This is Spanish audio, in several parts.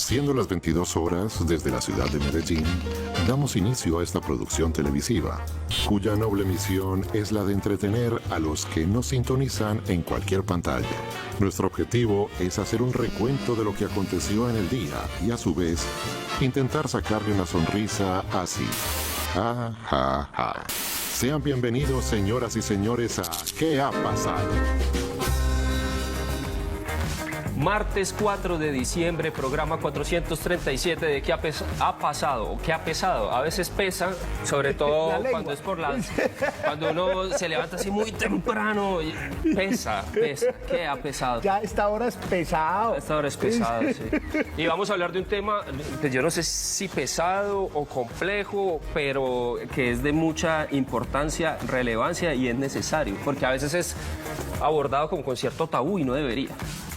Siendo las 22 horas desde la ciudad de Medellín, damos inicio a esta producción televisiva, cuya noble misión es la de entretener a los que nos sintonizan en cualquier pantalla. Nuestro objetivo es hacer un recuento de lo que aconteció en el día y a su vez intentar sacarle una sonrisa así. Ja, ja, ja. Sean bienvenidos, señoras y señores, a ¿Qué ha pasado? Martes 4 de diciembre, programa 437 de ¿Qué ha pasado? ¿O qué ha pesado? A veces pesa, sobre todo cuando es por las... Cuando uno se levanta así muy temprano, pesa. ¿Qué ha pesado? Ya a esta hora es pesado. A esta hora es pesado, sí. Y vamos a hablar de un tema, pues yo no sé si pesado o complejo, pero que es de mucha importancia, relevancia y es necesario, porque a veces es abordado como con cierto tabú y no debería.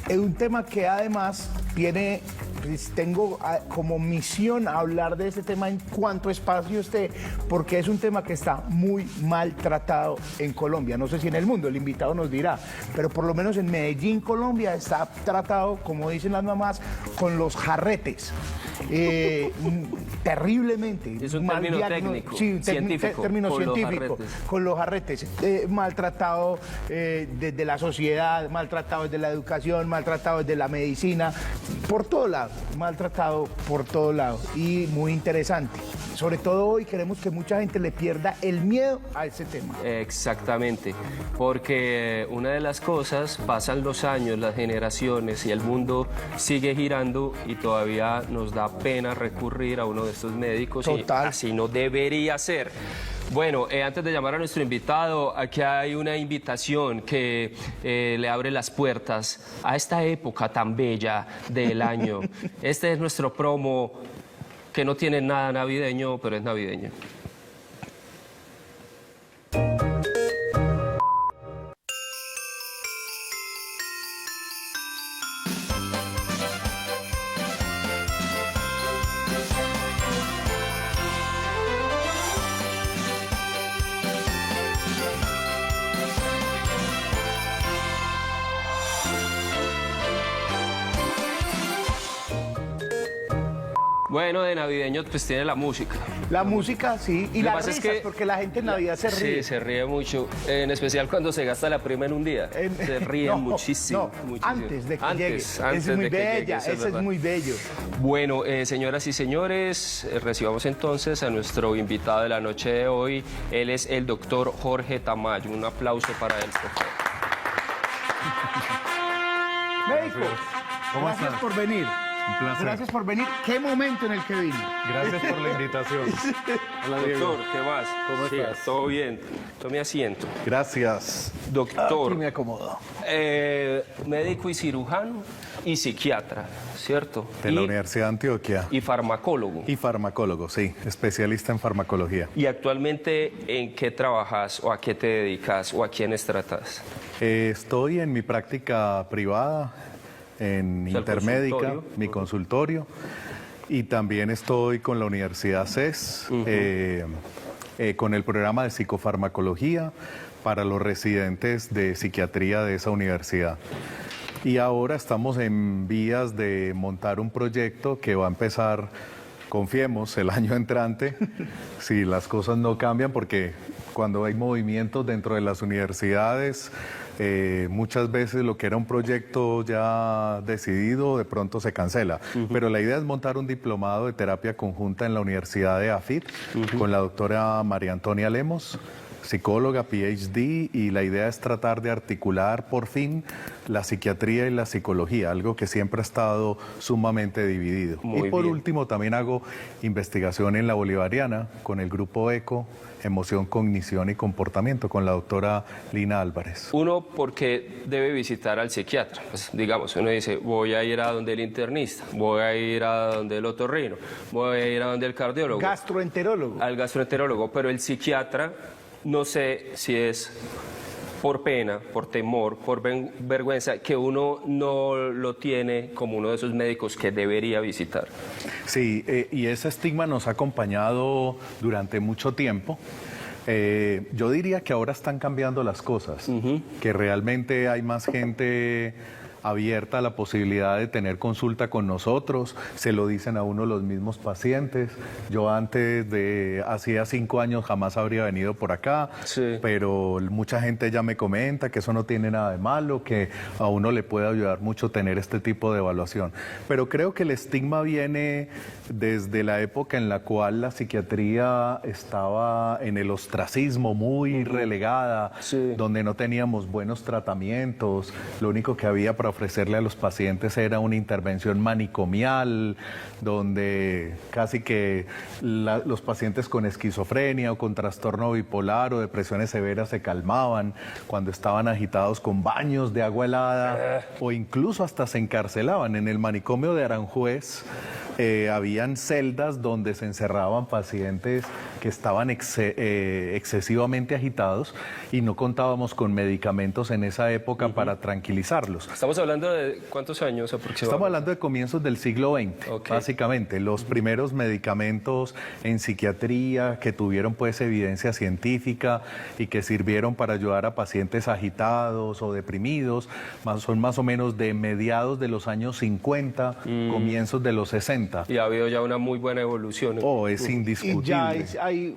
Es un tema que además tiene, pues, tengo como misión hablar de este tema en cuanto espacio esté, porque es un tema que está muy mal tratado en Colombia. No sé si en el mundo, el invitado nos dirá, pero por lo menos en Medellín, Colombia, está tratado, como dicen las mamás, con los jarretes. Terriblemente. Es un término técnico, sí, científico, término con científico, con los jarretes. Maltratado desde la sociedad, maltratado desde la educación, maltratado desde la medicina, por todo lado, maltratado por todo lado. Y muy interesante. Sobre todo hoy queremos que mucha gente le pierda el miedo a ese tema. Exactamente, porque una de las cosas, pasan los años, las generaciones y el mundo sigue girando y todavía nos da pena recurrir a uno de estos médicos. Total. Y así no debería ser. Bueno, antes de llamar a nuestro invitado, aquí hay una invitación que le abre las puertas a esta época tan bella del año. Este es nuestro promo que no tiene nada navideño, pero es navideño. Bueno, de navideño pues tiene la música. La música, sí, y Lo que las pasa es risas, que porque la gente en Navidad se ríe. Sí, se ríe mucho, en especial cuando se gasta la prima en un día. Se ríe muchísimo. No, muchísimo. antes de que llegue. Antes Es muy de que llegue, bella, eso eso es verdad. muy bello. Bueno, señoras y señores, recibamos entonces a nuestro invitado de la noche de hoy. Él es el doctor Jorge Tamayo. Un aplauso para él, por favor. Médico, ¿Cómo gracias estás? por venir. Un placer. Gracias por venir. ¿Qué momento en el que vino? Gracias por la invitación. Hola, Doctor, ¿qué más? ¿Cómo Sí, estás? todo bien. Tome asiento. Gracias. Doctor, Aquí me acomodo. médico y cirujano y psiquiatra, ¿cierto? De la Universidad de Antioquia. Y farmacólogo. Y farmacólogo, sí. Especialista en farmacología. ¿Y actualmente en qué trabajas o a qué te dedicas o a quiénes tratas? Estoy en mi práctica privada, en O sea, el Intermédica, consultorio. mi consultorio. Y también estoy con la Universidad CES, con el programa de psicofarmacología para los residentes de psiquiatría de esa universidad. Y ahora estamos en vías de montar un proyecto que va a empezar, confiemos, el año entrante, si las cosas no cambian, porque cuando hay movimientos dentro de las universidades, muchas veces lo que era un proyecto ya decidido de pronto se cancela. Pero la idea es montar un diplomado de terapia conjunta en la Universidad de AFIT con la doctora María Antonia Lemos, psicóloga, PhD, y la idea es tratar de articular por fin la psiquiatría y la psicología, algo que siempre ha estado sumamente dividido. Muy y por bien. último también hago investigación en la Bolivariana con el grupo ECO, Emoción, Cognición y Comportamiento, con la doctora Lina Álvarez. Uno, porque debe visitar al psiquiatra. Pues, digamos, uno dice, voy a ir a donde el internista, voy a ir a donde el otorrino, voy a ir a donde el cardiólogo, Gastroenterólogo. al gastroenterólogo, pero el psiquiatra, no sé si es por pena, por temor, por vergüenza, que uno no lo tiene como uno de esos médicos que debería visitar. Sí, y ese estigma nos ha acompañado durante mucho tiempo. Yo diría que ahora están cambiando las cosas, que realmente hay más gente abierta la posibilidad de tener consulta con nosotros, se lo dicen a uno los mismos pacientes. Yo hacía 5 años jamás habría venido por acá, Sí. pero mucha gente ya me comenta que eso no tiene nada de malo, que a uno le puede ayudar mucho tener este tipo de evaluación. Pero creo que el estigma viene desde la época en la cual la psiquiatría estaba en el ostracismo, muy relegada, Sí. donde no teníamos buenos tratamientos. Lo único que había para ofrecerle a los pacientes era una intervención manicomial, donde casi que los pacientes con esquizofrenia o con trastorno bipolar o depresiones severas se calmaban cuando estaban agitados con baños de agua helada o incluso hasta se encarcelaban. En el manicomio de Aranjuez habían celdas donde se encerraban pacientes que estaban excesivamente agitados y no contábamos con medicamentos en esa época para tranquilizarlos. Estamos hablando de ¿cuántos años aproximadamente? Estamos hablando de comienzos del siglo XX, Ok. básicamente. Los primeros medicamentos en psiquiatría que tuvieron pues evidencia científica y que sirvieron para ayudar a pacientes agitados o deprimidos, son más o menos de mediados de los años 50, comienzos de los 60. Y ha habido ya una muy buena evolución. Oh, es Y indiscutible. ya ahí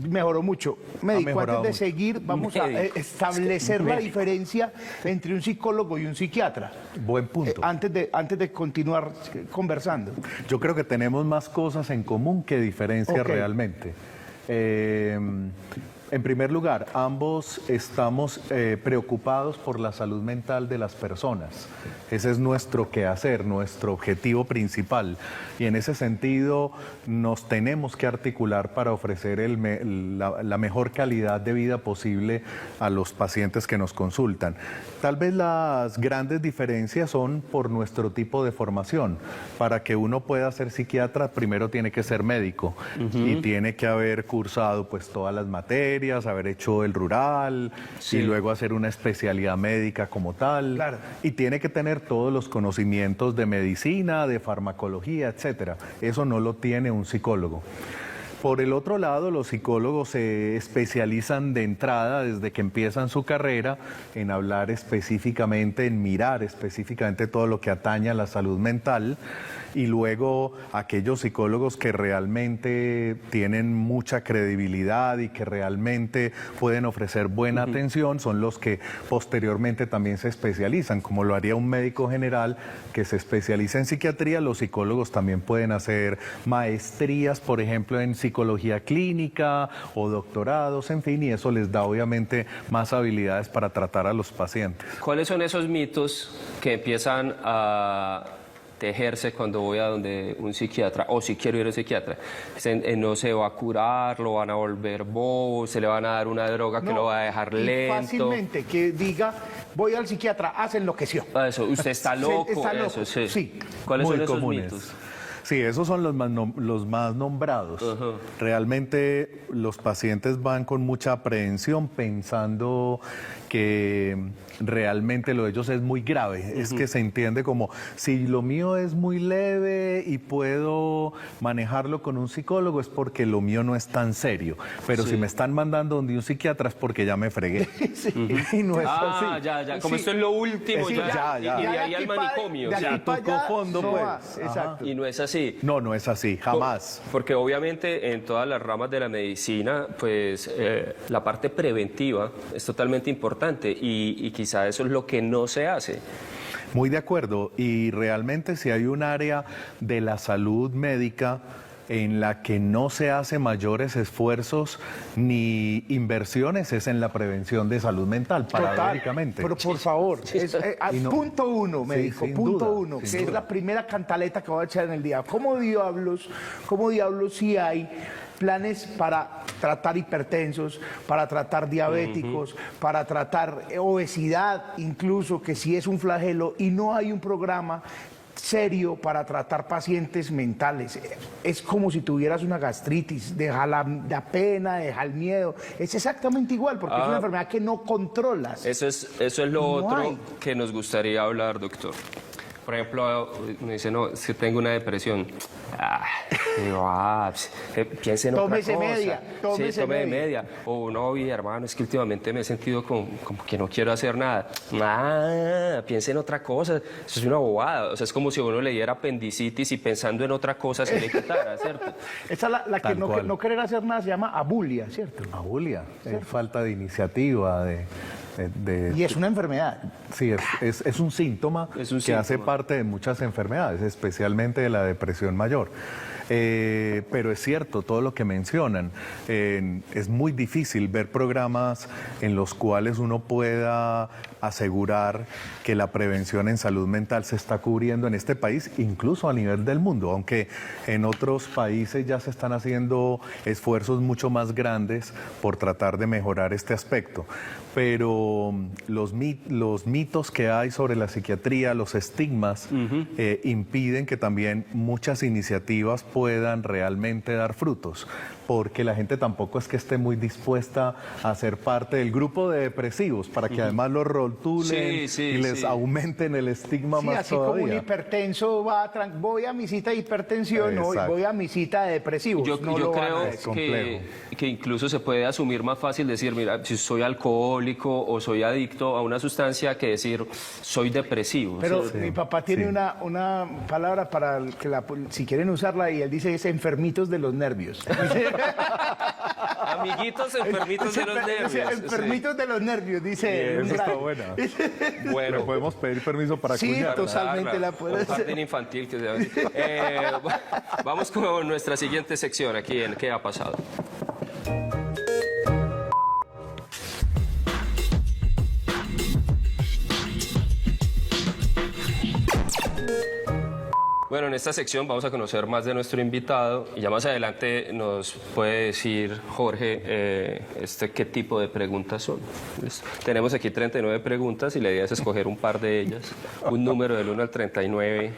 mejoró mucho. Médico, mejorado antes de mucho. seguir, vamos a Médico. establecer la diferencia entre un psicólogo y un psiquiatra. Buen punto. Antes de continuar conversando. Yo creo que tenemos más cosas en común que diferencias Ok. realmente. En primer lugar, ambos estamos preocupados por la salud mental de las personas. Ese es nuestro quehacer, nuestro objetivo principal. Y en ese sentido nos tenemos que articular para ofrecer la mejor calidad de vida posible a los pacientes que nos consultan. Tal vez las grandes diferencias son por nuestro tipo de formación. Para que uno pueda ser psiquiatra, primero tiene que ser médico y tiene que haber cursado pues todas las materias, haber hecho el rural y luego hacer una especialidad médica como tal. Claro. Y tiene que tener todos los conocimientos de medicina, de farmacología, etcétera. Eso no lo tiene un psicólogo. Por el otro lado, los psicólogos se especializan de entrada desde que empiezan su carrera en hablar específicamente, en mirar específicamente todo lo que atañe a la salud mental, y luego aquellos psicólogos que realmente tienen mucha credibilidad y que realmente pueden ofrecer buena atención son los que posteriormente también se especializan, como lo haría un médico general que se especializa en psiquiatría. Los psicólogos también pueden hacer maestrías, por ejemplo, en psicología clínica o doctorados, en fin, y eso les da obviamente más habilidades para tratar a los pacientes. ¿Cuáles son esos mitos que empiezan a tejerse cuando voy a donde un psiquiatra o si quiero ir a un psiquiatra? No se va a curar, lo van a volver bobo, se le van a dar una droga que No, lo va a dejar y lento. fácilmente que diga, voy al psiquiatra, enloqueció. Eso, usted está loco, Está loco, eso sí. sí. ¿Cuáles Muy son esos comunes. mitos? Sí, esos son los más nombrados. Realmente los pacientes van con mucha aprehensión pensando que realmente lo de ellos es muy grave. Es que se entiende como, si lo mío es muy leve y puedo manejarlo con un psicólogo, es porque lo mío no es tan serio. Pero si me están mandando donde un psiquiatra es porque ya me fregué. Y no es así. Ya. Como Sí. esto es lo último, Sí, ya. ya. Y de de ahí aquí al pa- manicomio. de aquí ya. pa' tocó allá, fondo, no pues. va. Ajá. Exacto. Y no es así. No, no es así, jamás. Porque obviamente en todas las ramas de la medicina, pues la parte preventiva es totalmente importante y quizá eso es lo que no se hace. Muy de acuerdo, y realmente si hay un área de la salud médica en la que no se hacen mayores esfuerzos ni inversiones es en la prevención de salud mental, paradójicamente. Pero por favor, Y no- punto uno, médico, sin punto duda, uno, sin que es duda. la primera cantaleta que voy a echar en el día. ¿Cómo diablos si hay planes para tratar hipertensos, para tratar diabéticos, para tratar obesidad, incluso, que sí es un flagelo, y no hay un programa serio para tratar pacientes mentales? Es como si tuvieras una gastritis, deja la pena, deja el miedo. Es exactamente igual, porque es una enfermedad que no controlas. Eso es lo No otro hay. que nos gustaría hablar, doctor. Por ejemplo, me dice, no, es que tengo una depresión. Piense en otra Tómese cosa. media, tómese Sí, tome media. media. O no, hermano, es que últimamente me he sentido como que no quiero hacer nada. Piense en otra cosa. Eso es una bobada. O sea, es como si uno le diera apendicitis y pensando en otra cosa se le quitara, ¿cierto? Esa es la que Tal cual. no querer hacer nada se llama abulia, ¿cierto? Abulia, falta de iniciativa, Y es una enfermedad. Sí, es un síntoma Es un que hace síntoma. parte de muchas enfermedades, especialmente de la depresión mayor. Pero es cierto, todo lo que mencionan. Es muy difícil ver programas en los cuales uno pueda asegurar que la prevención en salud mental se está cubriendo en este país, incluso a nivel del mundo, aunque en otros países ya se están haciendo esfuerzos mucho más grandes por tratar de mejorar este aspecto. Pero los mitos que hay sobre la psiquiatría, los estigmas, impiden que también muchas iniciativas puedan realmente dar frutos, porque la gente tampoco es que esté muy dispuesta a ser parte del grupo de depresivos, para que además los rotulen y les aumenten el estigma Sí, más así como un todavía. hipertenso voy a mi cita de hipertensión, no, Exacto. voy a mi cita de depresivos. Yo creo Es complejo. que incluso se puede asumir más fácil decir, mira, si soy alcohólico o soy adicto a una sustancia que decir soy depresivo. Pero ¿sí? mi papá tiene una palabra para que si quieren usarla, y él dice es enfermitos de los nervios. Amiguitos enfermitos de los nervios. Dice, enfermitos de los nervios, dice. Eso un está radio. buena. Bueno, ¿Le podemos pedir permiso para Sí, acuñar? totalmente la un puedes hacer. jardín infantil que vamos con nuestra siguiente sección aquí en ¿Qué ha pasado? Bueno, en esta sección vamos a conocer más de nuestro invitado y ya más adelante nos puede decir Jorge qué tipo de preguntas son. ¿Listo? Tenemos aquí 39 preguntas y la idea es escoger un par de ellas, un número del 1 al 39.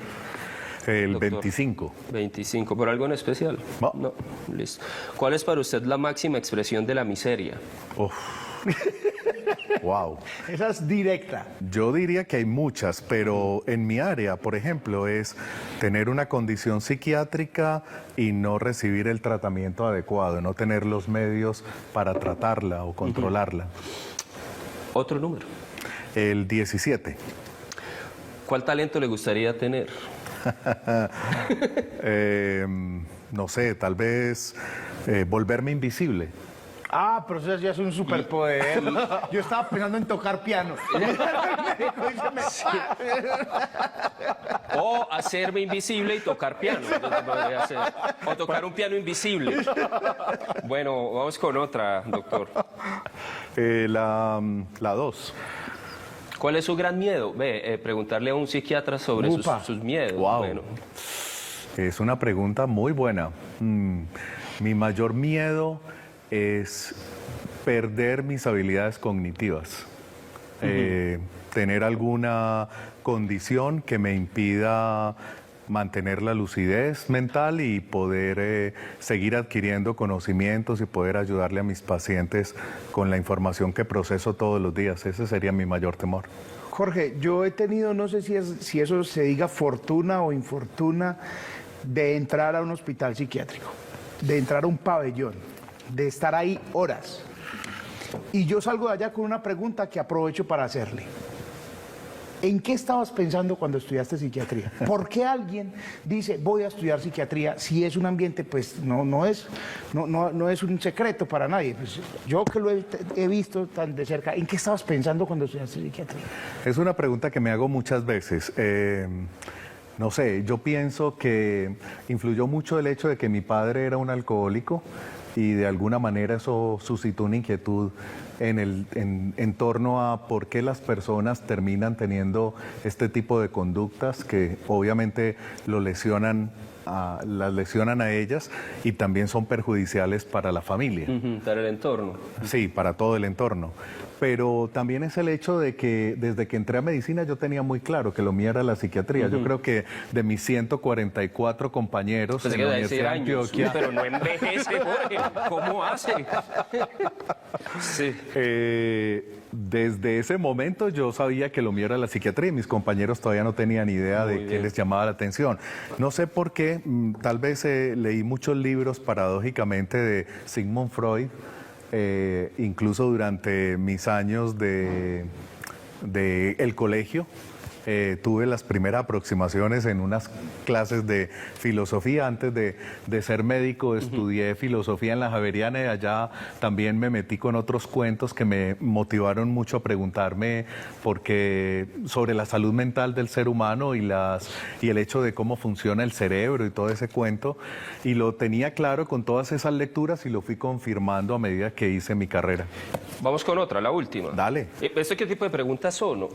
El Doctor. 25. 25, ¿por algo en especial? No. Listo. ¿Cuál es para usted la máxima expresión de la miseria? Uf. Wow. Esa es directa. Yo diría que hay muchas, pero en mi área, por ejemplo, es tener una condición psiquiátrica y no recibir el tratamiento adecuado, no tener los medios para tratarla o controlarla. Otro número. El 17. ¿Cuál talento le gustaría tener? No sé, tal vez volverme invisible. Ah, pero eso ya es un superpoder. Yo estaba pensando en tocar piano. O hacerme invisible y tocar piano. Yo te podría hacer. O tocar un piano invisible. Bueno, vamos con otra, doctor. La 2. ¿Cuál es su gran miedo? Preguntarle a un psiquiatra sobre sus miedos. Wow. Bueno, Es una pregunta muy buena. Mi mayor miedo es perder mis habilidades cognitivas. Tener alguna condición que me impida mantener la lucidez mental y poder seguir adquiriendo conocimientos y poder ayudarle a mis pacientes con la información que proceso todos los días. Ese sería mi mayor temor. Jorge, yo he tenido, no sé si eso se diga fortuna o infortuna, de entrar a un hospital psiquiátrico, de entrar a un pabellón, de estar ahí horas. Y yo salgo de allá con una pregunta que aprovecho para hacerle. ¿En qué estabas pensando cuando estudiaste psiquiatría? ¿Por qué alguien dice voy a estudiar psiquiatría si es un ambiente, pues no es un secreto para nadie? Pues, yo que lo he visto tan de cerca, ¿en qué estabas pensando cuando estudiaste psiquiatría? Es una pregunta que me hago muchas veces. No sé, yo pienso que influyó mucho el hecho de que mi padre era un alcohólico y de alguna manera eso suscitó una inquietud en torno a por qué las personas terminan teniendo este tipo de conductas que obviamente las lesionan a ellas y también son perjudiciales para la familia. para el entorno. Sí, para todo el entorno. Pero también es el hecho de que desde que entré a medicina yo tenía muy claro que lo mío era la psiquiatría. Yo creo que de mis 144 compañeros Pensé en que la iba a decir Universidad de años, Antioquia, pero no envejece, Jorge. ¿Cómo hace? Sí. desde ese momento yo sabía que lo mío era la psiquiatría y mis compañeros todavía no tenían idea de qué les llamaba la atención. No sé por qué, tal vez leí muchos libros paradójicamente de Sigmund Freud, incluso durante mis años de el colegio. Tuve las primeras aproximaciones en unas clases de filosofía. Antes de ser médico estudié filosofía en la Javeriana y allá también me metí con otros cuentos que me motivaron mucho a preguntarme sobre la salud mental del ser humano y el hecho de cómo funciona el cerebro y todo ese cuento. Y lo tenía claro con todas esas lecturas y lo fui confirmando a medida que hice mi carrera. Vamos con otra, la última. Dale. ¿Esto qué tipo de preguntas son?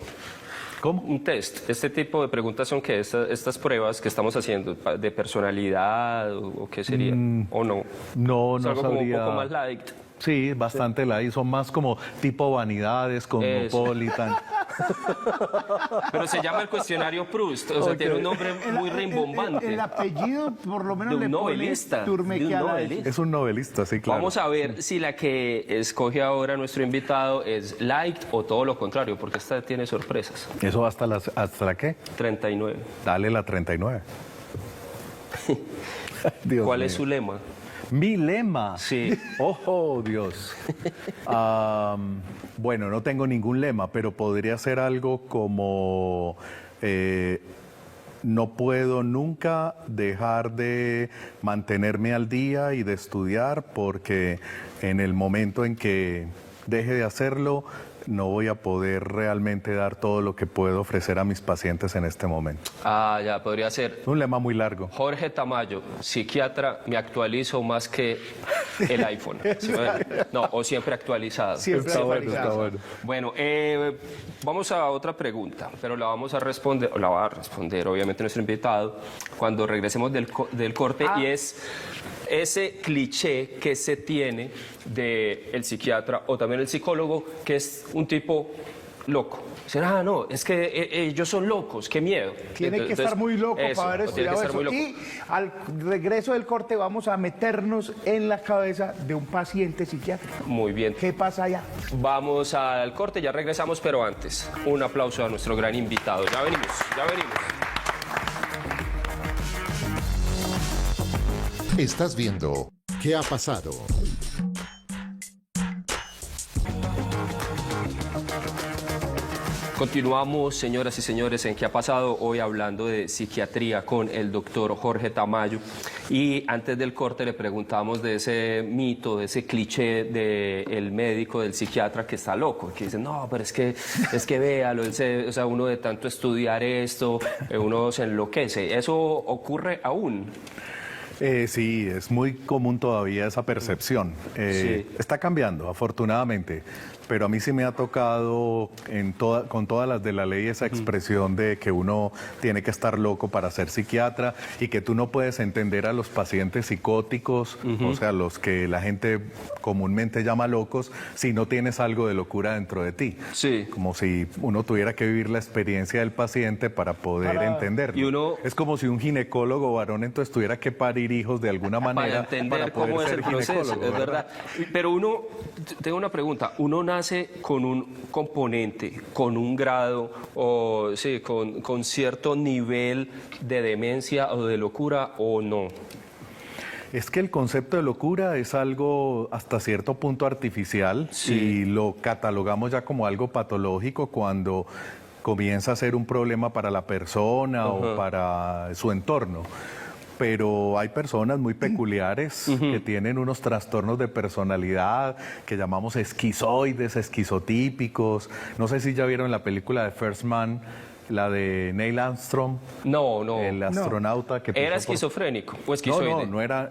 ¿Cómo? Un test. Este tipo de preguntas son que estas pruebas que estamos haciendo de personalidad o qué sería o no. No, Es no algo sabría. como un poco más light. Sí, bastante light. Son más como tipo vanidades, cosmopolitan. Pero se llama el cuestionario Proust, o sea, tiene un nombre muy rimbombante. El apellido, por lo menos, De un le pone novelista, Turmequiana. de un novelista. Es un novelista, sí, claro. Vamos a ver si la que escoge ahora nuestro invitado es light o todo lo contrario, porque esta tiene sorpresas. ¿Eso hasta la qué? 39. Dale la 39. Dios ¿Cuál mío. es su lema? Mi lema. Sí. Oh, Dios. Bueno, no tengo ningún lema, pero podría ser algo como no puedo nunca dejar de mantenerme al día y de estudiar porque en el momento en que deje de hacerlo, no voy a poder realmente dar todo lo que puedo ofrecer a mis pacientes en este momento. Ah, ya, podría ser. Un lema muy largo. Jorge Tamayo, psiquiatra, me actualizo más que el iPhone. ¿Sí me ven? No, o siempre actualizado. Siempre Está bueno, actualizado. está bueno. Bueno, vamos a otra pregunta, pero la vamos a responder, o la va a responder obviamente nuestro invitado cuando regresemos del corte, y es ese cliché que se tiene del psiquiatra o también el psicólogo, que es un tipo loco. Dicen, no, es que ellos son locos, qué miedo. Tiene que Entonces, estar muy loco eso, para haber o tiene que estudiado estar eso. muy loco. Y al regreso del corte vamos a meternos en la cabeza de un paciente psiquiátrico. Muy bien. ¿Qué pasa allá? Vamos al corte, ya regresamos, pero antes, un aplauso a nuestro gran invitado. Ya venimos, ya venimos. Estás viendo ¿Qué ha pasado? Continuamos, señoras y señores, en ¿Qué ha pasado? Hoy hablando de psiquiatría con el doctor Jorge Tamayo. Y antes del corte le preguntamos de ese mito, de ese cliché del médico, del psiquiatra que está loco, que dice, no, pero es que véalo, o sea, uno de tanto estudiar esto, uno se enloquece. ¿Eso ocurre aún? Sí, es muy común todavía esa percepción. Sí. Está cambiando, afortunadamente, pero a mí sí me ha tocado con todas las de la ley esa expresión de que uno tiene que estar loco para ser psiquiatra y que tú no puedes entender a los pacientes psicóticos, o sea, los que la gente comúnmente llama locos, si no tienes algo de locura dentro de ti. Sí. Como si uno tuviera que vivir la experiencia del paciente para poder entenderlo. Y uno- Es como si un ginecólogo varón entonces tuviera que parir hijos de alguna Para manera entender poder cómo es ser el proceso, ginecólogo, es verdad. Pero uno, tengo una pregunta, ¿uno nace con un componente, con un grado o sí, con cierto nivel de demencia o de locura o no? Es que el concepto de locura es algo hasta cierto punto artificial y lo catalogamos ya como algo patológico cuando comienza a ser un problema para la persona o para su entorno. Pero hay personas muy peculiares que tienen unos trastornos de personalidad que llamamos esquizoides, esquizotípicos. No sé si ya vieron la película de First Man, la de Neil Armstrong, No. el astronauta que ¿Era pisó por- esquizofrénico o esquizoide? No era,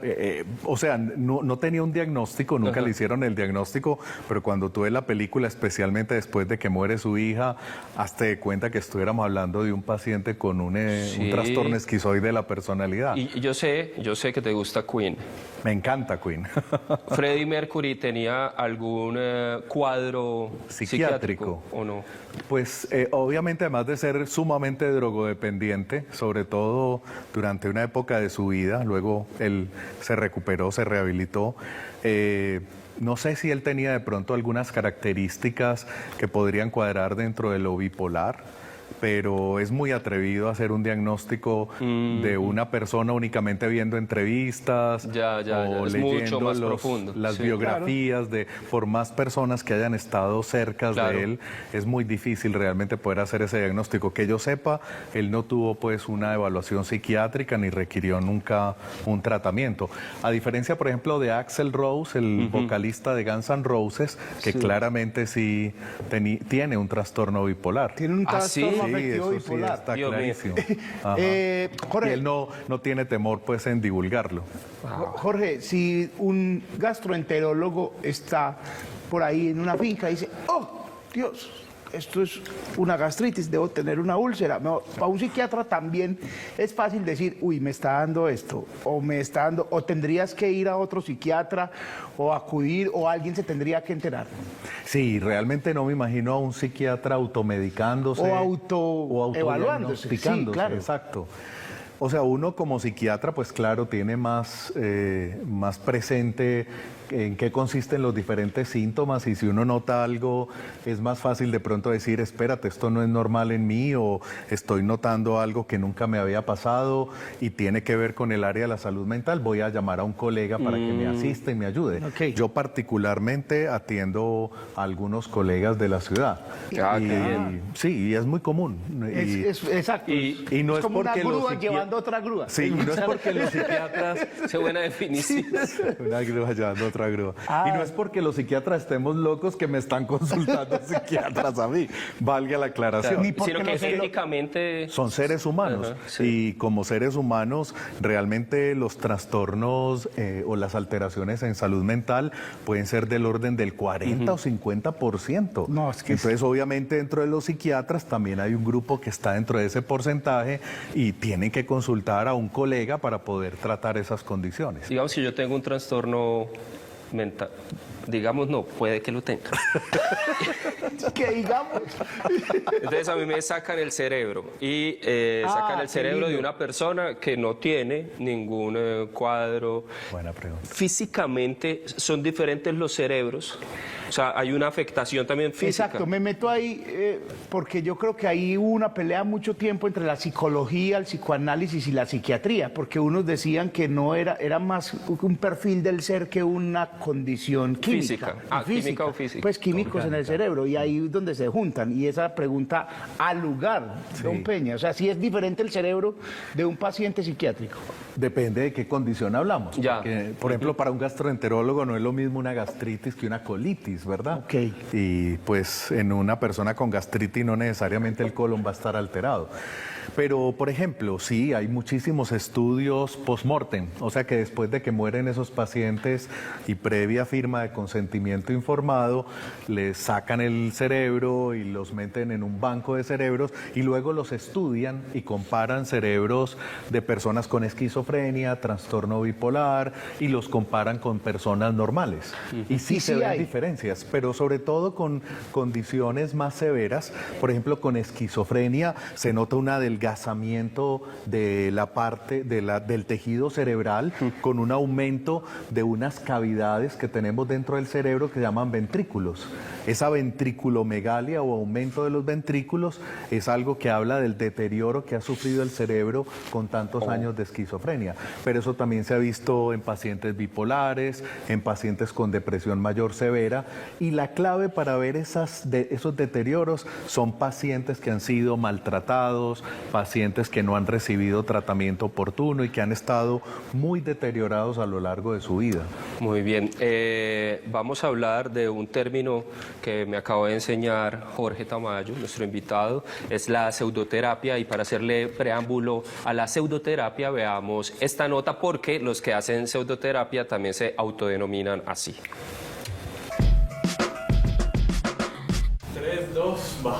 o sea, no tenía un diagnóstico, nunca le hicieron el diagnóstico, pero cuando tuve la película, especialmente después de que muere su hija, hazte de cuenta que estuviéramos hablando de un paciente con un Sí. trastorno esquizoide de la personalidad. Y yo sé que te gusta Queen. Me encanta Queen. ¿Freddie Mercury tenía algún cuadro psiquiátrico o no? Pues obviamente, además de ser sumamente drogodependiente, sobre todo durante una época de su vida, luego él se recuperó, se rehabilitó, no sé si él tenía de pronto algunas características que podrían cuadrar dentro de lo bipolar, pero es muy atrevido a hacer un diagnóstico de una persona únicamente viendo entrevistas o es leyendo mucho más profundo. las Sí, biografías por más personas que hayan estado cerca de él. Es muy difícil realmente poder hacer ese diagnóstico. Que yo sepa, él no tuvo pues una evaluación psiquiátrica ni requirió nunca un tratamiento. A diferencia, por ejemplo, de Axl Rose, el vocalista de Guns N' Roses, que claramente sí tiene un trastorno bipolar. Tiene un trastorno afectivo eso sí bipolar. está Dios mío. clarísimo. Ajá. Jorge, y él no tiene temor pues en divulgarlo. Jorge, si un gastroenterólogo está por ahí en una finca y dice, oh, Dios, esto es una gastritis, debo tener una úlcera. No, para un psiquiatra también es fácil decir, uy, me está dando esto, o tendrías que ir a otro psiquiatra, o acudir, o alguien se tendría que enterar. Sí, realmente no me imagino a un psiquiatra automedicándose. O autoevaluándose. autodiagnosticándose, Sí, claro. Exacto. O sea, uno como psiquiatra, pues claro, tiene más presente en qué consisten los diferentes síntomas, y si uno nota algo, es más fácil de pronto decir, espérate, esto no es normal en mí, o estoy notando algo que nunca me había pasado y tiene que ver con el área de la salud mental, voy a llamar a un colega para que me asista y me ayude. Ok. Yo particularmente atiendo a algunos colegas de la ciudad. Ah, qué bien. Sí, y es muy común. Exacto. y no es es como una porque los grúa psiqui- llevando otra grúa. Sí, y no es porque los psiquiatras... Qué buena definición. Una grúa llevando otra grúa. Y no es porque los psiquiatras estemos locos que me están consultando psiquiatras a mí. Valga la aclaración. Ni porque Sino que no se lo- éticamente... Son seres humanos. Ajá, sí. Y como seres humanos, realmente los trastornos o las alteraciones en salud mental pueden ser del orden del 40 o 50%. No, es que Entonces, obviamente, dentro de los psiquiatras también hay un grupo que está dentro de ese porcentaje y tienen que consultar a un colega para poder tratar esas condiciones. Digamos que yo tengo un trastorno mental. Digamos, no, puede que lo tenga. que digamos. Entonces a mí me sacan el cerebro y sacan el qué cerebro de lindo. una persona que no tiene ningún cuadro. Buena pregunta. Físicamente son diferentes los cerebros. O sea, hay una afectación también física. Exacto, me meto ahí porque yo creo que ahí hubo una pelea mucho tiempo entre la psicología, el psicoanálisis y la psiquiatría, porque unos decían que no era más un perfil del ser que una condición química. Física. Ah, química o física. Pues químicos en el cerebro, y ahí es donde se juntan. Y esa pregunta al lugar, don Peña, o sea, si es diferente el cerebro de un paciente psiquiátrico. Depende de qué condición hablamos. Ya. Porque, por ejemplo, para un gastroenterólogo no es lo mismo una gastritis que una colitis, ¿verdad? Ok. Y pues en una persona con gastritis no necesariamente el colon va a estar alterado. Pero, por ejemplo, sí, hay muchísimos estudios post-mortem, o sea que después de que mueren esos pacientes y previa firma de consentimiento informado, les sacan el cerebro y los meten en un banco de cerebros y luego los estudian y comparan cerebros de personas con esquizofrenia, trastorno bipolar, y los comparan con personas normales. Y sí Y se sí ven hay. diferencias, pero sobre todo con condiciones más severas. Por ejemplo, con esquizofrenia se nota un adelgazamiento de la parte del tejido cerebral, con un aumento de unas cavidades que tenemos dentro del cerebro que se llaman ventrículos. Esa ventriculomegalia o aumento de los ventrículos es algo que habla del deterioro que ha sufrido el cerebro con tantos años de esquizofrenia. Pero eso también se ha visto en pacientes bipolares, en pacientes con depresión mayor severa, y la clave para ver esos deterioros son pacientes que han sido maltratados, pacientes que no han recibido tratamiento oportuno y que han estado muy deteriorados a lo largo de su vida. Muy bien. Vamos a hablar de un término que me acaba de enseñar Jorge Tamayo, nuestro invitado, es la pseudoterapia, y para hacerle preámbulo a la pseudoterapia veamos esta nota, porque los que hacen pseudoterapia también se autodenominan así. 3, 2, va.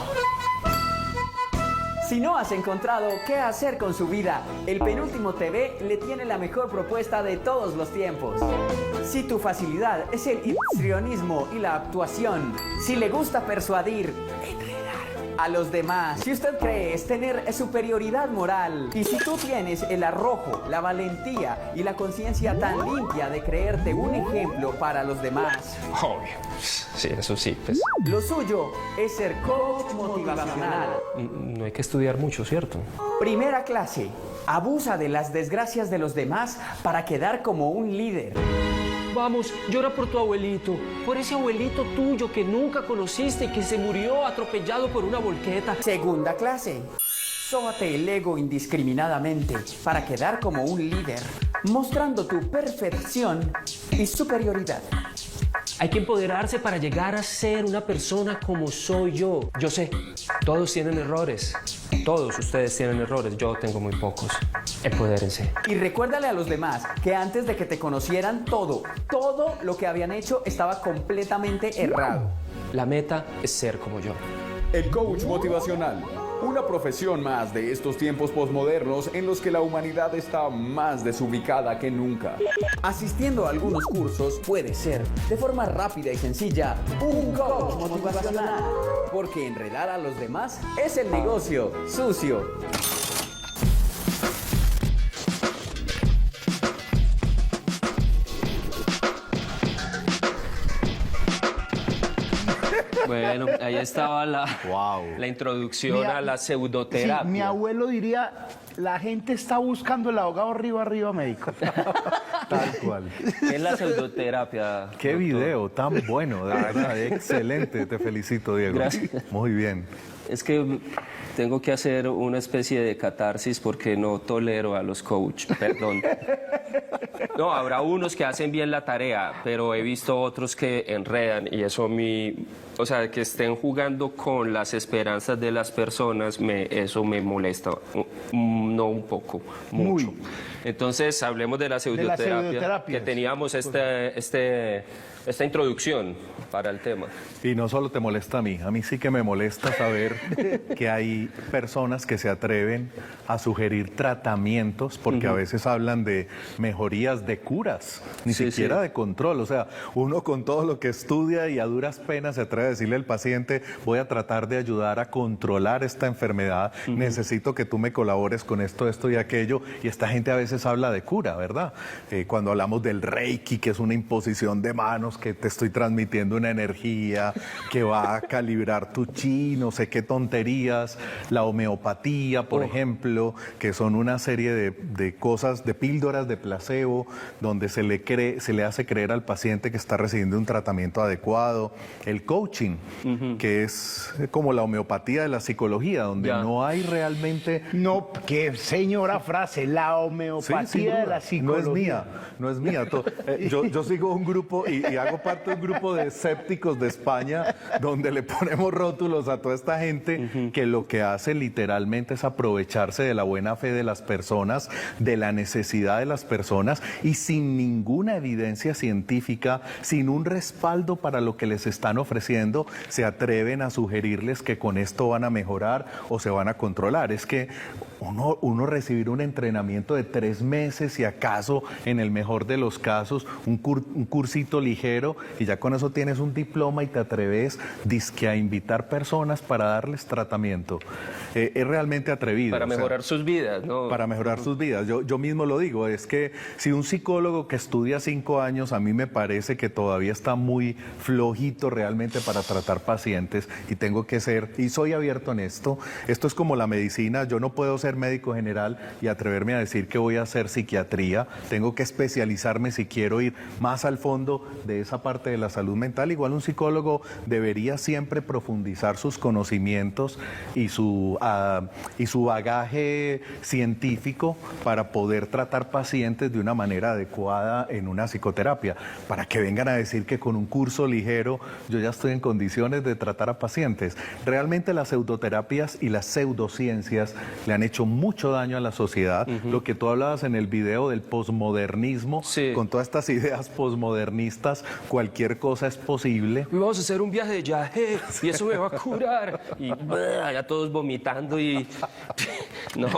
Si no has encontrado qué hacer con su vida, El Penúltimo TV le tiene la mejor propuesta de todos los tiempos. Si tu facilidad es el histrionismo y la actuación, si le gusta persuadir, enredar, a los demás. Si usted cree es tener superioridad moral, y si tú tienes el arrojo, la valentía y la conciencia tan limpia de creerte un ejemplo para los demás, Obvio. Sí, eso sí, pues. lo suyo es ser coach motivacional. No hay que estudiar mucho, ¿cierto? Primera clase. Abusa de las desgracias de los demás para quedar como un líder. Vamos, llora por tu abuelito, por ese abuelito tuyo que nunca conociste y que se murió atropellado por una volqueta. Segunda clase. Sóbate el ego indiscriminadamente para quedar como un líder, mostrando tu perfección y superioridad. Hay que empoderarse para llegar a ser una persona como soy yo. Yo sé, todos tienen errores. Todos ustedes tienen errores, yo tengo muy pocos. Empodérense. Y recuérdale a los demás que antes de que te conocieran todo lo que habían hecho estaba completamente errado. La meta es ser como yo. El coach motivacional, una profesión más de estos tiempos posmodernos en los que la humanidad está más desubicada que nunca. Asistiendo a algunos cursos puede ser, de forma rápida y sencilla, un coach motivacional. Porque enredar a los demás es el negocio sucio. Bueno, ahí estaba la introducción a la pseudoterapia. Sí, mi abuelo diría, la gente está buscando el abogado arriba, médico. Tal cual. ¿Qué es la pseudoterapia? Qué doctor? video tan bueno, de verdad, excelente. Te felicito, Diego. Gracias. Muy bien. Es que tengo que hacer una especie de catarsis porque no tolero a los coach, perdón. No, habrá unos que hacen bien la tarea, pero he visto otros que enredan y eso o sea, que estén jugando con las esperanzas de las personas, eso me molesta, no un poco, mucho. Muy. Entonces, hablemos de la pseudoterapia, pseudoterapias. que teníamos esta introducción para el tema. Y no solo te molesta a mí sí que me molesta saber que hay personas que se atreven a sugerir tratamientos, porque a veces hablan de mejorías de curas, ni Sí, siquiera sí. de control. O sea, uno con todo lo que estudia y a duras penas se atreve a decirle al paciente, voy a tratar de ayudar a controlar esta enfermedad, necesito que tú me colabores con esto y aquello, y esta gente a veces habla de cura, ¿verdad? Cuando hablamos del Reiki, que es una imposición de manos, que te estoy transmitiendo una energía, que va a calibrar tu chi, no sé qué tonterías, la homeopatía, por ejemplo, que son una serie de cosas, de píldoras de placebo, donde se le hace creer al paciente que está recibiendo un tratamiento adecuado. El coaching, que es como la homeopatía de la psicología, donde Ya. no hay realmente... No, qué señora frase, la homeopatía Sí, sin de duda. la psicología. No es mía. Yo sigo un grupo y hago parte de un grupo de escépticos de España donde le ponemos rótulos a toda esta gente que lo que hace literalmente es aprovecharse de la buena fe de las personas, de la necesidad de las personas y sin ninguna evidencia científica, sin un respaldo para lo que les están ofreciendo, se atreven a sugerirles que con esto van a mejorar o se van a controlar. Es que uno recibir un entrenamiento de 3 meses y acaso, en el mejor de los casos, un cursito ligero y ya con eso tienes un diploma y te atreves dizque a invitar personas para darles tratamiento. Es realmente atrevido. Para o sea, mejorar sus vidas, ¿no? para mejorar sus vidas. Yo mismo lo digo, es que si un psicólogo que estudia 5 años, a mí me parece que todavía está muy flojito realmente para tratar pacientes y tengo que ser, y soy abierto en esto es como la medicina, yo no puedo ser médico general y atreverme a decir que voy a hacer psiquiatría, tengo que especializarme si quiero ir más al fondo de esa parte de la salud mental. Igual un psicólogo debería siempre profundizar sus conocimientos y su bagaje científico para poder tratar pacientes de una manera adecuada en una psicoterapia, para que vengan a decir que con un curso ligero yo ya estoy en condiciones de tratar a pacientes. Realmente las pseudoterapias y las pseudociencias le han hecho mucho daño a la sociedad. Lo que tú hablabas en el video del posmodernismo, Sí. con todas estas ideas posmodernistas, cualquier cosa es posible. Y vamos a hacer un viaje de viaje y eso me va a curar. Y ya todos vomitando y... No,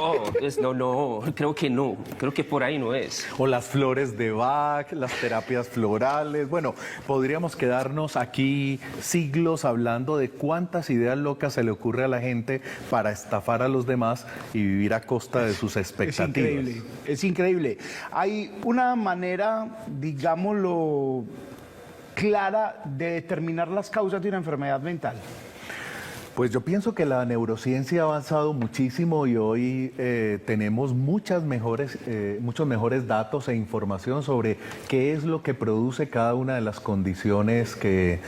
creo que por ahí no es. O las flores de Bach, las terapias florales. Bueno, podríamos quedarnos aquí siglos hablando de cuántas ideas locas se le ocurre a la gente para estafar a los demás y vivir a costa de sus expectativas. Es increíble. Hay una manera, digámoslo, clara de determinar las causas de una enfermedad mental. Pues yo pienso que la neurociencia ha avanzado muchísimo y hoy tenemos muchos mejores datos e información sobre qué es lo que produce cada una de las condiciones que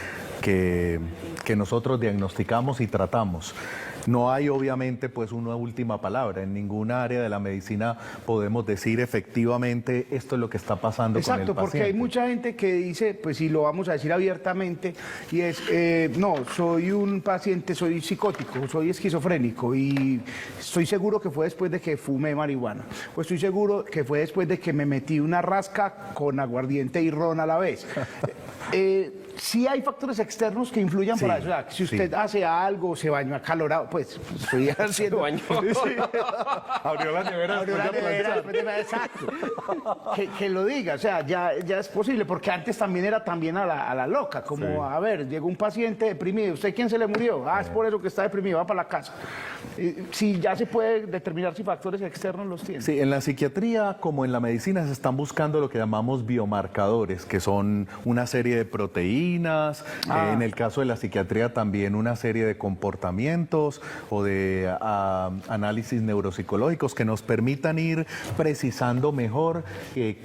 nosotros diagnosticamos y tratamos. No hay obviamente pues una última palabra. En ninguna área de la medicina podemos decir efectivamente esto es lo que está pasando con el paciente. Exacto, porque hay mucha gente que dice, pues si lo vamos a decir abiertamente, y es, no, soy un paciente, soy psicótico, soy esquizofrénico y estoy seguro que fue después de que fumé marihuana, o estoy seguro que fue después de que me metí una rasca con aguardiente y ron a la vez. Sí hay factores externos que influyan para eso. O sea, si usted hace algo, se bañó acalorado, pues estoy haciendo... Se bañó. Sí. Abrió la nevera, Abrió la nevera, después de- exacto. Que lo diga, o sea, ya es posible, porque antes también era también a la loca, como, a ver, llegó un paciente deprimido, ¿usted quién se le murió? Ah, es por eso que está deprimido, va para la casa. Sí, ya se puede determinar si factores externos los tiene. Sí, en la psiquiatría como en la medicina se están buscando lo que llamamos biomarcadores, que son una serie de proteínas, en el caso de la psiquiatría también una serie de comportamientos o de análisis neuropsicológicos que nos permitan ir precisando mejor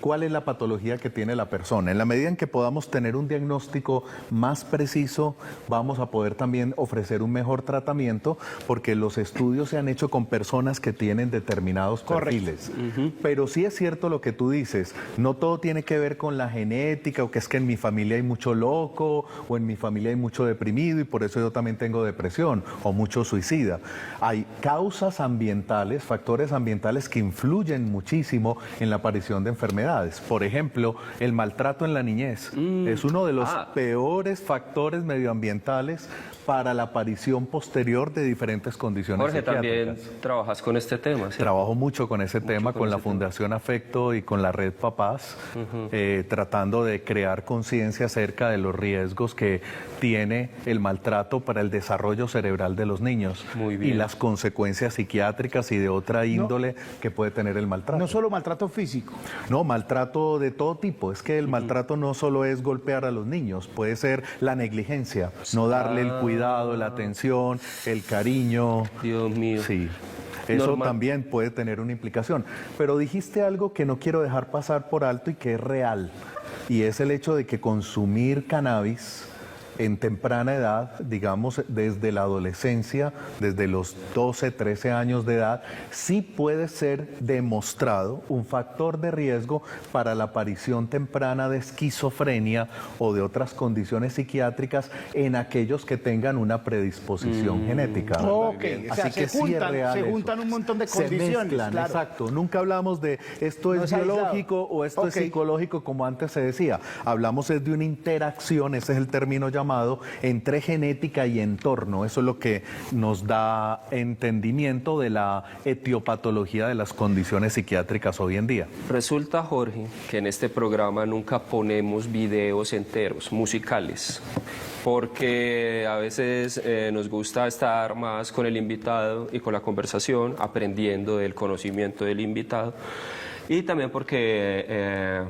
cuál es la patología que tiene la persona. En la medida en que podamos tener un diagnóstico más preciso, vamos a poder también ofrecer un mejor tratamiento, porque los estudios se han hecho con personas que tienen determinados perfiles. Pero sí es cierto lo que tú dices, no todo tiene que ver con la genética o que es que en mi familia hay mucho loco o en mi familia hay mucho deprimido y por eso yo también tengo depresión o mucho suicida. Hay causas ambientales, factores ambientales que influyen muchísimo en la aparición de enfermedades. Por ejemplo, el maltrato en la niñez es uno de los peores factores medioambientales para la aparición posterior de diferentes condiciones Jorge, psiquiátricas. también trabajas con este tema, ¿sí? Trabajo mucho con ese tema, con la Fundación Afecto y con la Red Papás, tratando de crear conciencia acerca de los riesgos que tiene el maltrato para el desarrollo cerebral de los niños. Muy bien. Y las consecuencias psiquiátricas y de otra índole que puede tener el maltrato. No solo maltrato físico. No, maltrato de todo tipo. Es que el maltrato no solo es golpear a los niños, puede ser la negligencia, no darle el cuidado, la atención, el cariño. Dios mío. Sí. Eso Normal. también puede tener una implicación. Pero dijiste algo que no quiero dejar pasar por alto y que es real. Y es el hecho de que consumir cannabis en temprana edad, digamos desde la adolescencia, desde los 12, 13 años de edad, sí puede ser demostrado un factor de riesgo para la aparición temprana de esquizofrenia o de otras condiciones psiquiátricas en aquellos que tengan una predisposición genética. Ok, o sea, Así que se sí es juntan, real se eso. juntan un montón de Se condiciones, mezclan, claro. exacto. Nunca hablamos de esto No es es aislado. biológico o esto es Ok. psicológico como antes se decía. Hablamos es de una interacción, ese es el término llamado, entre genética y entorno. Eso es lo que nos da entendimiento de la etiopatología de las condiciones psiquiátricas hoy en día. Resulta, Jorge, que en este programa nunca ponemos videos enteros, musicales, porque a veces nos gusta estar más con el invitado y con la conversación, aprendiendo del conocimiento del invitado, y también porque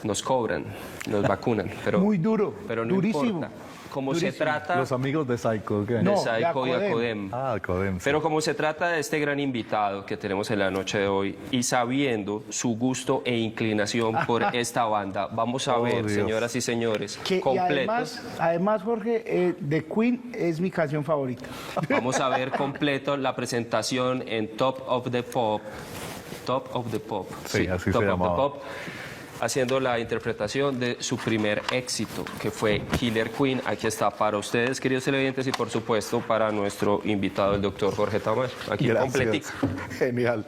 nos cobran, nos vacunan, pero, Muy duro, pero no durísimo. importa. Como se Durísimo. trata Los amigos de Psycho. ¿qué? de No, Psycho y de Acodem. Codem. Sí. Pero como se trata de este gran invitado que tenemos en la noche de hoy y sabiendo su gusto e inclinación por esta banda, vamos a ver, Dios. señoras y señores, Y completos. además, Jorge, The Queen es mi canción favorita. Vamos a ver completo la presentación en Top of the Pop. Top of the Pop. Sí, así Top se of llamaba. the Pop. Haciendo la interpretación de su primer éxito, que fue Killer Queen. Aquí está para ustedes, queridos televidentes, y por supuesto para nuestro invitado, el doctor Jorge Tamayo. Aquí Gracias. completico. Genial.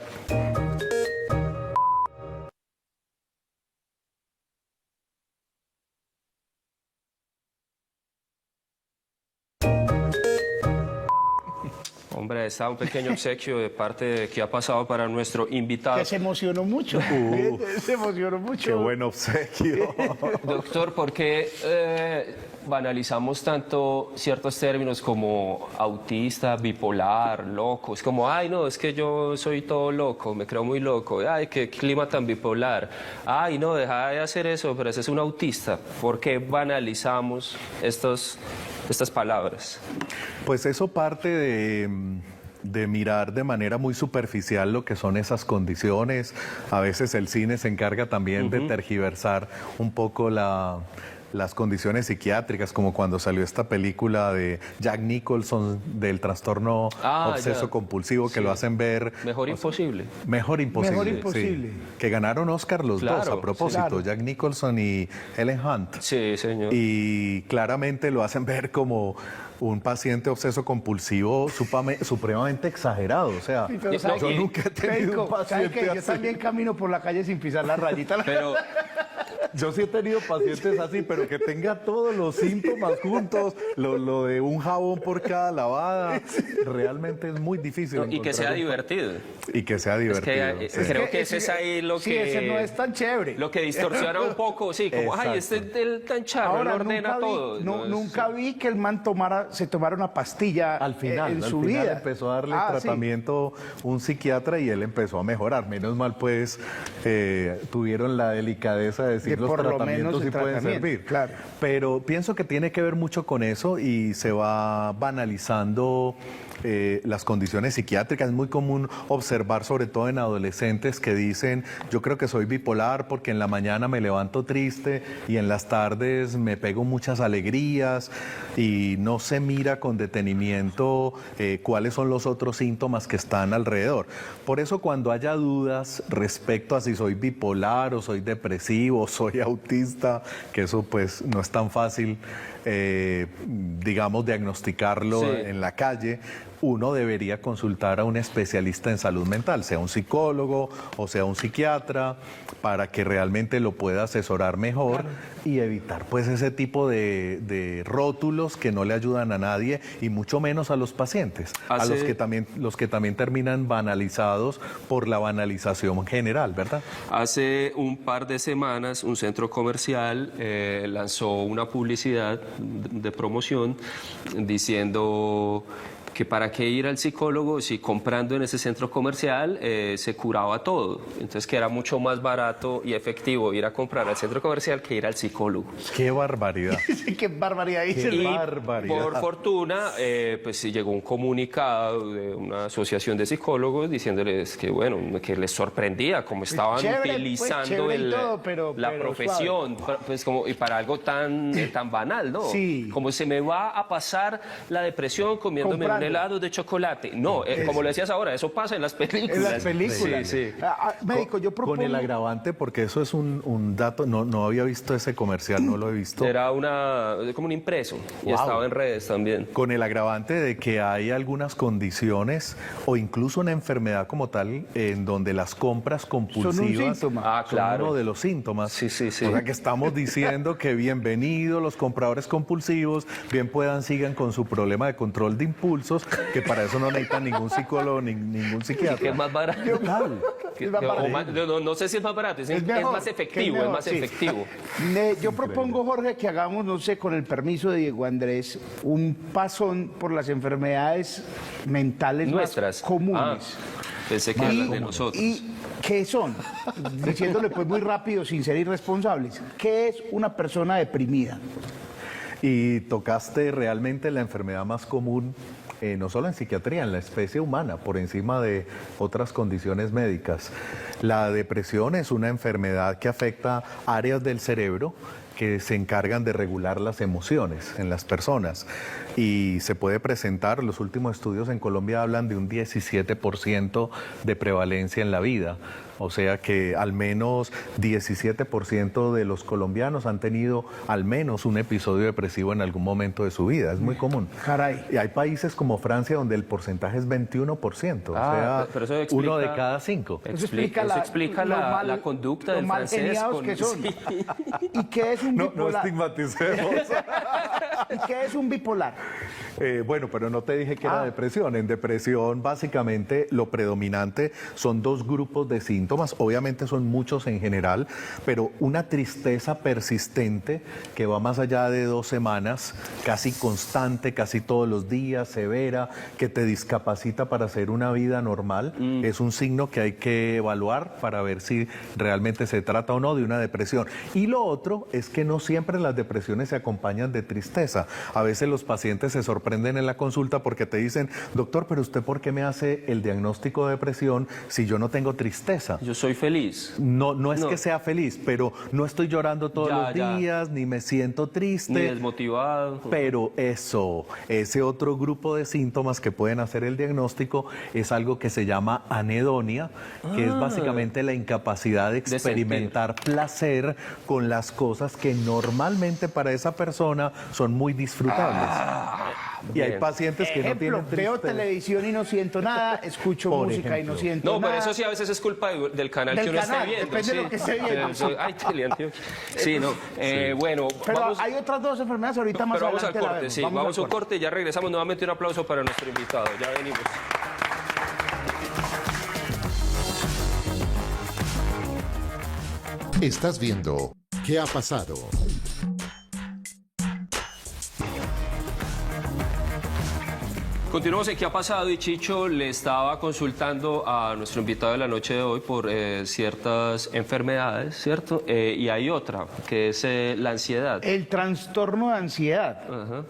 Hombre, está un pequeño obsequio de parte de que ha pasado para nuestro invitado. Que se emocionó mucho. Se emocionó mucho. Qué buen obsequio. Doctor, ¿por qué banalizamos tanto ciertos términos como autista, bipolar, loco? Es como, ay, no, es que yo soy todo loco, me creo muy loco. Ay, qué clima tan bipolar. Ay, no, deja de hacer eso, pero ese es un autista. ¿Por qué banalizamos estas palabras? Pues eso parte de mirar de manera muy superficial lo que son esas condiciones. A veces el cine se encarga también de tergiversar un poco las condiciones psiquiátricas, como cuando salió esta película de Jack Nicholson del trastorno obseso compulsivo, que lo hacen ver... Mejor imposible. Mejor imposible. Mejor imposible. Sí. Que ganaron Oscar los dos, a propósito, claro. Jack Nicholson y Ellen Hunt. Sí, señor. Y claramente lo hacen ver como un paciente obseso compulsivo supremamente exagerado. O sea, Pero ¿sabe yo qué? nunca he tenido un Médico, ¿sabe paciente qué? Yo así. también camino por la calle sin pisar la rayita. Pero Yo sí he tenido pacientes así, pero que tenga todos los síntomas juntos, lo de un jabón por cada lavada, realmente es muy difícil. y que sea encontrar un divertido. Y que sea divertido. Es sí. que creo que ese es ahí lo Sí, que... ese no es tan chévere. Lo que distorsiona un poco, sí, como, ay, este es del tan charro, él ordena nunca todo. vi, No, es- nunca vi que el man se tomara una pastilla Al final, en al su final vida. empezó a darle Sí. tratamiento un psiquiatra y él empezó a mejorar. Menos mal, pues, tuvieron la delicadeza de decir Que los por lo tratamientos menos sí el pueden tratamiento, servir. claro. Pero pienso que tiene que ver mucho con eso y se va banalizando las condiciones psiquiátricas. Es muy común observar, sobre todo en adolescentes, que dicen, yo creo que soy bipolar porque en la mañana me levanto triste y en las tardes me pego muchas alegrías, y no se mira con detenimiento cuáles son los otros síntomas que están alrededor. Por eso, cuando haya dudas respecto a si soy bipolar o soy depresivo o soy autista, que eso pues no es tan fácil, digamos, diagnosticarlo Sí. en la calle, uno debería consultar a un especialista en salud mental, sea un psicólogo o sea un psiquiatra, para que realmente lo pueda asesorar mejor y evitar pues ese tipo de rótulos que no le ayudan a nadie y mucho menos a los pacientes, a los que también terminan banalizados por la banalización general, ¿verdad? Hace un par de semanas un centro comercial lanzó una publicidad de promoción diciendo que para qué ir al psicólogo si comprando en ese centro comercial se curaba todo. Entonces que era mucho más barato y efectivo ir a comprar al centro comercial que ir al psicólogo. ¡Qué barbaridad! Sí, qué barbaridad dice. Y barbaridad. por fortuna, pues sí llegó un comunicado de una asociación de psicólogos diciéndoles que, bueno, que les sorprendía cómo estaban chévere, utilizando chévere y todo, la pero profesión, pues como, y para algo tan banal, ¿no? Sí. Como se me va a pasar la depresión comiéndome Comprando. un helado de chocolate. No, como lo decías ahora, eso pasa en las películas. En las películas. Sí, sí. Médico, yo propongo... Con el agravante, porque eso es un dato, no había visto ese comercial, no lo he visto. Era como un impreso y Wow. estaba en redes también. Con el agravante de que hay algunas condiciones o incluso una enfermedad como tal en donde las compras compulsivas síntoma. Ah, claro. son uno de los síntomas. Sí, sí, sí. O sea que estamos diciendo que bienvenidos los compradores compulsivos, bien sigan con su problema de control de impulsos, que para eso no necesitan ningún psicólogo ni ningún psiquiatra. Que es más barato. Es más barato. No sé si es más barato, es mejor, más efectivo, que es más sí. efectivo. Yo propongo, Jorge, que hagamos, no sé, con el permiso de Diego Andrés, un pasón por las enfermedades mentales Nuestras. más comunes. Pensé que eran de nosotros. ¿Y qué son? Diciéndole pues muy rápido, sin ser irresponsables. ¿Qué es una persona deprimida? Y tocaste realmente la enfermedad más común, no solo en psiquiatría, en la especie humana, por encima de otras condiciones médicas. La depresión es una enfermedad que afecta áreas del cerebro que se encargan de regular las emociones en las personas, y se puede presentar, los últimos estudios en Colombia hablan de un 17% de prevalencia en la vida. O sea que al menos 17% de los colombianos han tenido al menos un episodio depresivo en algún momento de su vida. Es muy común. Caray. Y hay países como Francia donde el porcentaje es 21%. Pero eso o sea, explica- uno de cada 5. Eso explica explica lo la mal- conducta lo del mal francés. geniados que son. Sí. ¿Y qué es un bipolar? estigmaticemos. ¿Y qué es un bipolar? Bueno, pero no te dije que era depresión. En depresión, básicamente, lo predominante son dos grupos de síntomas. Obviamente son muchos en general, pero una tristeza persistente que va más allá de 2 semanas, casi constante, casi todos los días, severa, que te discapacita para hacer una vida normal, es un signo que hay que evaluar para ver si realmente se trata o no de una depresión. Y lo otro es que no siempre las depresiones se acompañan de tristeza. A veces los pacientes se sorprenden en la consulta porque te dicen, doctor, pero usted ¿por qué me hace el diagnóstico de depresión si yo no tengo tristeza? Yo soy feliz. No es que sea feliz, pero no estoy llorando todos los días, ni me siento triste. Ni desmotivado. Pero ese otro grupo de síntomas que pueden hacer el diagnóstico es algo que se llama anedonia, que es básicamente la incapacidad de experimentar placer con las cosas que normalmente para esa persona son muy disfrutables. Y hay pacientes que no tienen tristeza. Veo televisión y no siento nada, escucho música y no siento nada. No, pero eso sí a veces es culpa del canal que uno esté viendo. Depende de lo que esté viendo. Ay, Teleantioquia. Sí, no. Bueno, pero vamos, hay otras 2 enfermedades ahorita más pero vamos al adelante. corte, sí. Vamos a un corte y ya regresamos. Nuevamente un aplauso para nuestro invitado. Ya venimos. Estás viendo ¿Qué ha pasado? Continuamos en ¿Qué ha pasado? Y Chicho le estaba consultando a nuestro invitado de la noche de hoy por ciertas enfermedades, ¿cierto? Y hay otra, que es la ansiedad. El trastorno de ansiedad. Ajá.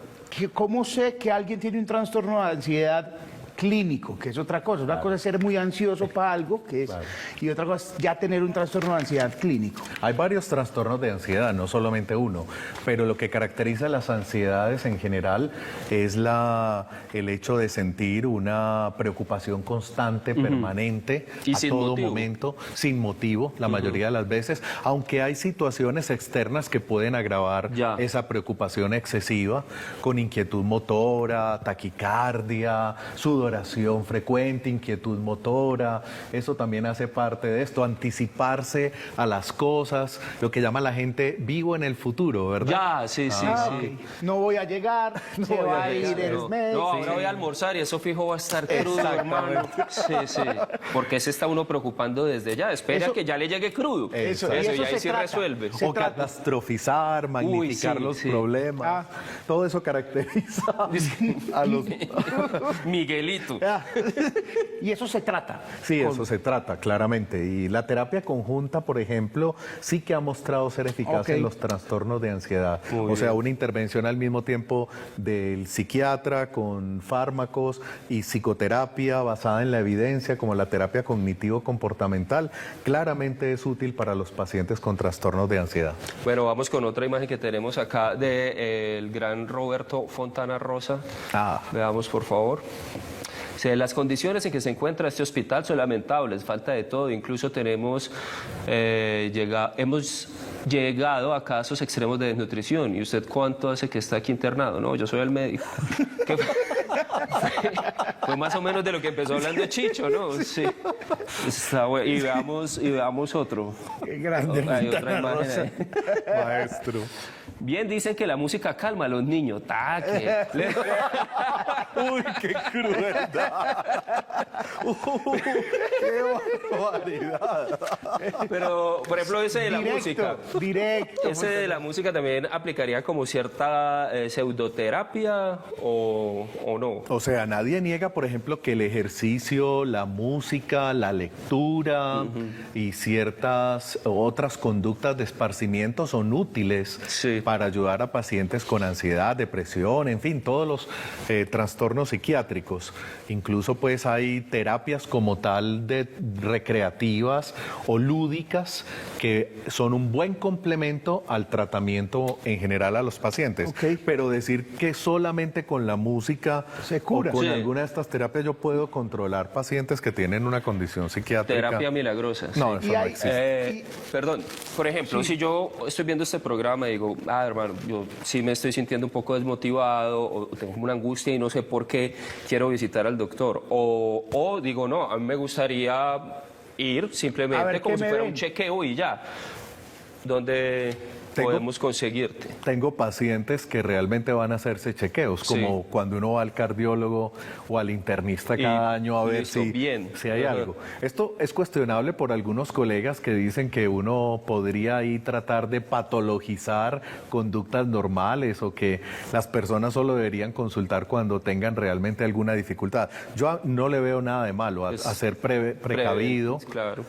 ¿Cómo sé que alguien tiene un trastorno de ansiedad clínico, que es otra cosa? Una cosa es ser muy ansioso para algo, que es, y otra cosa es ya tener un trastorno de ansiedad clínico. Hay varios trastornos de ansiedad, no solamente uno, pero lo que caracteriza las ansiedades en general es el hecho de sentir una preocupación constante, permanente, y a todo momento, sin motivo, la mayoría de las veces, aunque hay situaciones externas que pueden agravar esa preocupación excesiva, con inquietud motora, taquicardia, sudoración frecuente, inquietud motora. Eso también hace parte de esto, anticiparse a las cosas, lo que llama la gente vivo en el futuro, ¿verdad? Ya, sí. No voy a llegar, se va a ir el mes. No, ahora voy a almorzar y eso fijo va a estar crudo, hermano. Sí. Porque se está uno preocupando desde ya. Espera que ya le llegue crudo. Eso, y eso ahí sí resuelve. O catastrofizar, magnificar los problemas. Todo eso caracteriza a los... Miguelito. Y eso se trata. Sí, eso se trata, claramente. Y la terapia conjunta, por ejemplo, sí que ha mostrado ser eficaz en los trastornos de ansiedad. O sea, una intervención al mismo tiempo del psiquiatra con fármacos y psicoterapia basada en la evidencia, como la terapia cognitivo-comportamental, claramente es útil para los pacientes con trastornos de ansiedad. Bueno, vamos con otra imagen que tenemos acá del gran Roberto Fontana Rosa. Veamos, por favor. Las condiciones en que se encuentra este hospital son lamentables, falta de todo. Incluso hemos llegado a casos extremos de desnutrición. ¿Y usted cuánto hace que está aquí internado? No, yo soy el médico. Fue más o menos de lo que empezó hablando Chicho, ¿no? Sí. Está bueno. Y veamos otro. Qué grande. Hay otra imagen ahí. Maestro. Bien, dicen que la música calma a los niños. ¡Taque! ¡Uy, qué crueldad! ¡Qué barbaridad! Pero, por ejemplo, ese de la música. Directo. ¿Ese de la música también aplicaría como cierta pseudoterapia o no? O sea, nadie niega, por ejemplo, que el ejercicio, la música, la lectura y ciertas otras conductas de esparcimiento son útiles para ayudar a pacientes con ansiedad, depresión, en fin, todos los trastornos psiquiátricos. Incluso pues hay terapias como tal de recreativas o lúdicas que son un buen complemento al tratamiento en general a los pacientes. Pero decir que solamente con la música se cura. O con alguna de estas terapias yo puedo controlar pacientes que tienen una condición psiquiátrica. Terapia milagrosa. No, eso no existe. Perdón, por ejemplo, si yo estoy viendo este programa y digo, hermano, yo sí me estoy sintiendo un poco desmotivado o tengo una angustia y no sé por qué quiero visitar al doctor. O digo, no, a mí me gustaría ir simplemente como si fuera un chequeo y ya. ¿Dónde podemos conseguirte? Tengo pacientes que realmente van a hacerse chequeos, como cuando uno va al cardiólogo o al internista cada año a ver si hay algo. Esto es cuestionable por algunos colegas que dicen que uno podría ahí tratar de patologizar conductas normales o que las personas solo deberían consultar cuando tengan realmente alguna dificultad. Yo no le veo nada de malo a ser precavido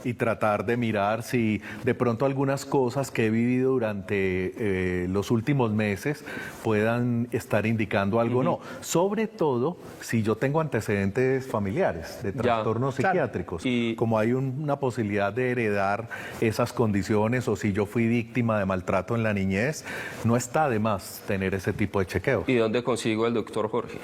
y tratar de mirar si de pronto algunas cosas que he vivido durante los últimos meses puedan estar indicando algo o no. Sobre todo si yo tengo antecedentes familiares de trastornos psiquiátricos, como hay una posibilidad de heredar esas condiciones o si yo fui víctima de maltrato en la niñez, no está de más tener ese tipo de chequeos. ¿Y dónde consigo al doctor Jorge?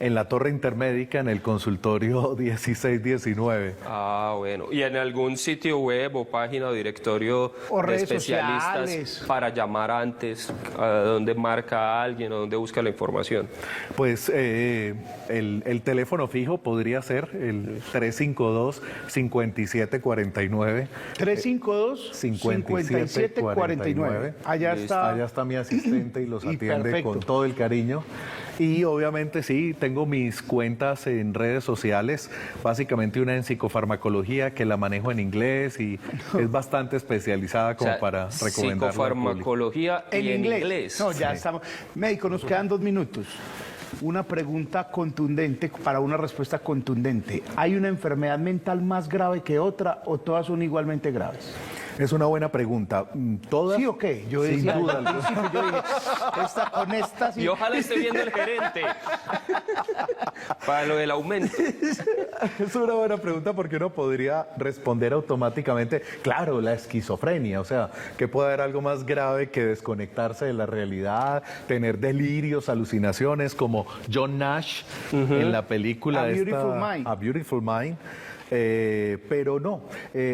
En la Torre Intermédica, en el consultorio 1619. Ah, bueno. ¿Y en algún sitio web o página o directorio o de redes especialistas sociales para llamar antes? ¿A dónde marca a alguien o dónde busca la información? Pues el teléfono fijo podría ser el 352-5749. 352-5749. Allá está mi asistente y los atiende con todo el cariño. Y obviamente sí, tengo mis cuentas en redes sociales, básicamente una en psicofarmacología que la manejo en inglés y es bastante especializada como para recomendarla. Psicofarmacología y en inglés. No, ya estamos. Médico, nos quedan 2 minutos. Una pregunta contundente para una respuesta contundente. ¿Hay una enfermedad mental más grave que otra o todas son igualmente graves? Es una buena pregunta. ¿Todas? ¿Sí o qué? Yo sin decía, duda. Yo dije, con esta sí. Y ojalá esté viendo el gerente para lo del aumento. Es una buena pregunta porque uno podría responder automáticamente, claro, la esquizofrenia, o sea, que puede haber algo más grave que desconectarse de la realidad, tener delirios, alucinaciones, como John Nash en la película A Beautiful Mind. Pero no,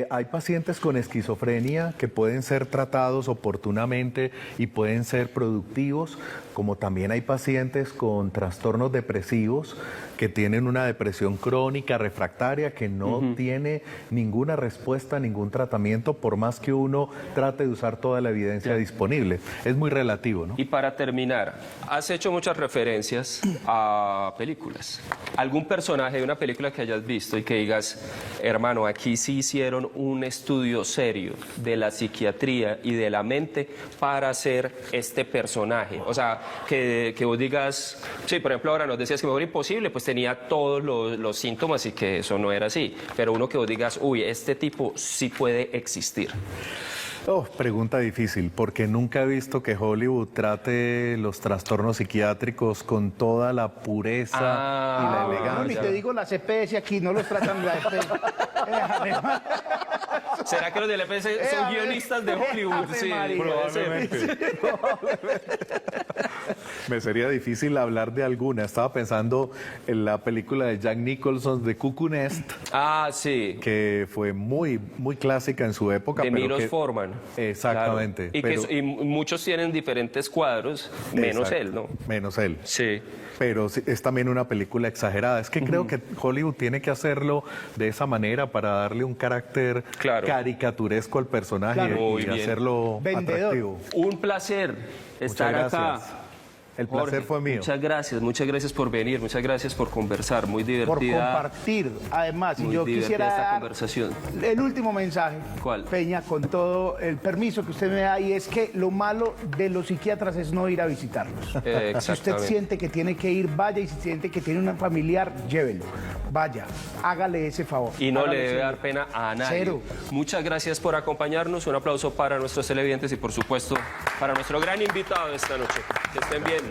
hay pacientes con esquizofrenia que pueden ser tratados oportunamente y pueden ser productivos, como también hay pacientes con trastornos depresivos que tienen una depresión crónica refractaria que no tiene ninguna respuesta, ningún tratamiento, por más que uno trate de usar toda la evidencia disponible. Es muy relativo, ¿no? Y para terminar, has hecho muchas referencias a películas. ¿Algún personaje de una película que hayas visto y que digas, hermano, aquí sí hicieron un estudio serio de la psiquiatría y de la mente para hacer este personaje? O sea, que vos digas, sí, por ejemplo, ahora nos decías que Mejor Imposible, pues tenía todos los síntomas y que eso no era así. Pero uno que vos digas, uy, este tipo sí puede existir. Oh, pregunta difícil, porque nunca he visto que Hollywood trate los trastornos psiquiátricos con toda la pureza y la elegancia. No, ni te digo las EPS aquí, no los tratan la EPS. ¿Será que los del EPS son guionistas de Hollywood? Sí, probablemente. Me sería difícil hablar de alguna. Estaba pensando en la película de Jack Nicholson de Cuckoo Nest. Ah, sí. Que fue muy, muy clásica en su época. De Milos Forman. Exactamente. Claro. Y muchos tienen diferentes cuadros, menos él, ¿no? Menos él. Sí. Pero es también una película exagerada. Es que creo que Hollywood tiene que hacerlo de esa manera para darle un carácter caricaturesco al personaje y hacerlo atractivo. Un placer estar acá. El placer fue mío. Muchas gracias por venir, muchas gracias por conversar, muy divertida. Por compartir, además, y yo quisiera esta dar conversación. El último mensaje, ¿Cuál? Peña, con todo el permiso que usted me da, y es que lo malo de los psiquiatras es no ir a visitarlos. Si usted siente que tiene que ir, vaya, y si siente que tiene un familiar, llévelo. Vaya, hágale ese favor. Y no le debe dar pena a nadie. Cero. Muchas gracias por acompañarnos, un aplauso para nuestros televidentes y por supuesto para nuestro gran invitado de esta noche. Que estén bien.